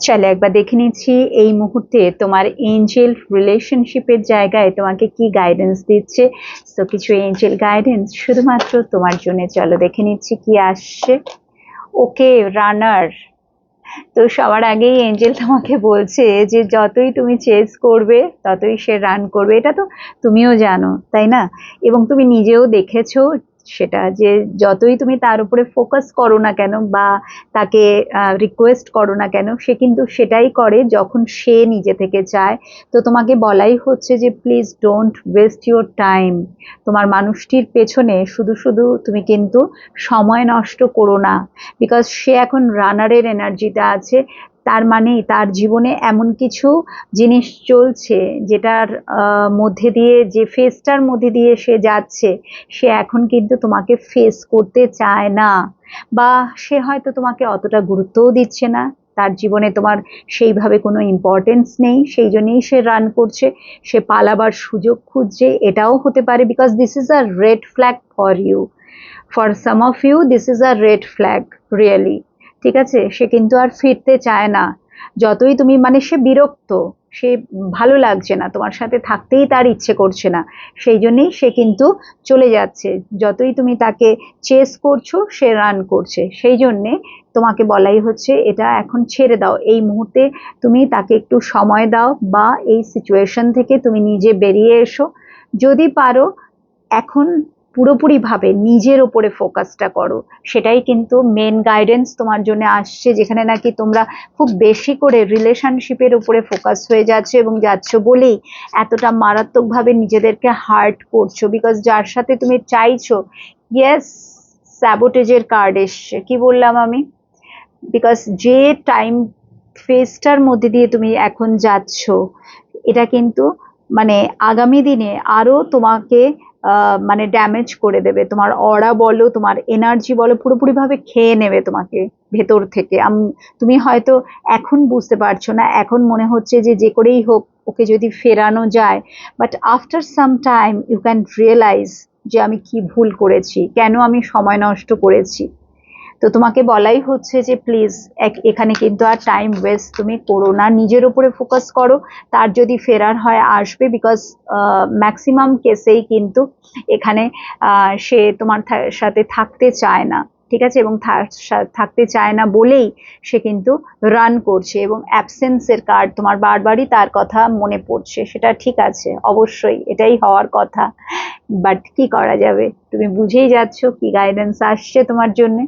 চলো একবার দেখে নিচ্ছি এই মুহূর্তে তোমার এঞ্জেল রিলেশনশিপের জায়গায় তোমাকে কি গাইডেন্স দিচ্ছে। তো কিছু এঞ্জেল গাইডেন্স শুধুমাত্র তোমার জন্য, চলো দেখে নিচ্ছি কি আসছে। ওকে রানার, তো সবার আগেই এঞ্জেল তোমাকে বলছে যে যতই তুমি চেস করবে ততই সে রান করবে, এটা তো তুমিও জানো তাই না? এবং তুমি নিজেও দেখেছো সেটা, যে যতই তুমি তার উপরে ফোকাস করো না কেন বা তাকে রিকোয়েস্ট করো না কেন, সে কিন্তু সেটাই করে যখন সে নিজে থেকে চায়। তো তোমাকে বলাই হচ্ছে যে please don't waste your time. তোমার মানুষটির পেছনে শুধু শুধু তুমি কিন্তু সময় নষ্ট করো না, বিকজ সে এখন রানারের এনার্জিতে আছে। তার মানে তার জীবনে এমন কিছু জিনিস চলছে যেটার মধ্যে দিয়ে, যে ফেজটার মধ্যে দিয়ে সে যাচ্ছে, সে এখন কিন্তু তোমাকে ফেস করতে চায় না, বা সে হয়তো তোমাকে অতটা গুরুত্বও দিচ্ছে না। তার জীবনে তোমার সেইভাবে কোনো ইম্পর্টেন্স নেই, সেই জন্যই সে রান করছে। সে পালাবার সুযোগ খুঁজছে, এটাও হতে পারে, because this is a red flag for you. For some of you this is a red flag, really. ঠিক আছে, সে কিন্তু আর ফিরতে চায় না। যতই তুমি, মানে সে বিরক্ত, সে ভালো লাগছে না, তোমার সাথে থাকতেই তার ইচ্ছে করছে না, সেই জন্যেই সে কিন্তু চলে যাচ্ছে। যতই তুমি তাকে চেস করছো সে রান করছে, সেই জন্যে তোমাকে বলাই হচ্ছে এটা এখন ছেড়ে দাও এই মুহূর্তে। তুমি তাকে একটু সময় দাও, বা এই সিচুয়েশন থেকে তুমি নিজে বেরিয়ে এসো যদি পারো। এখন পুরোপুরিভাবে নিজের ওপরে ফোকাসটা করো, সেটাই কিন্তু মেন গাইডেন্স তোমার জন্য আসছে, যেখানে নাকি তোমরা খুব বেশি করে রিলেশনশিপের উপরে ফোকাস হয়ে যাচ্ছে এবং যাচ্ছ বলেই এতটা মারাত্মকভাবে নিজেদেরকে হার্ট করছো, বিকজ যার সাথে তুমি চাইছো, ইয়েস, স্যাবোটেজের কার্ড এসছে, কি বললাম আমি? বিকজ যে টাইম ফেজটার মধ্যে দিয়ে তুমি এখন যাচ্ছ, এটা কিন্তু মানে আগামী দিনে আরো তোমাকে মানে ড্যামেজ করে দেবে। তোমার অরা বলো, তোমার এনার্জি বলো, পুরোপুরিভাবে খেয়ে নেবে তোমাকে ভেতর থেকে। তুমি হয়তো এখন বুঝতে পারছো না, এখন মনে হচ্ছে যে যে করেই হোক ওকে যদি ফেরানো যায়, but after some time you can realise যে আমি কি ভুল করেছি, কেন আমি সময় নষ্ট করেছি। তো তোমাকে বলাই হচ্ছে যে প্লিজ এখানে কিন্তু আর টাইম ওয়েস্ট তুমি করো না, নিজের উপরে ফোকাস করো। তার যদি ফেরার হয় আসবে, বিকজ ম্যাক্সিমাম কেসেই কিন্তু এখানে সে তোমার সাথে থাকতে চায় না। ঠিক আছে, এবং থাকতে চায় না বলেই সে কিন্তু রান করছে, এবং অ্যাবসেন্সের কার্ড তোমার বারবারই তার কথা মনে পড়ছে। সেটা ঠিক আছে, অবশ্যই এটাই হওয়ার কথা, বাট কি করা যাবে, তুমি বুঝেই যাচ্ছ কি গাইডেন্স আসছে তোমার জন্য।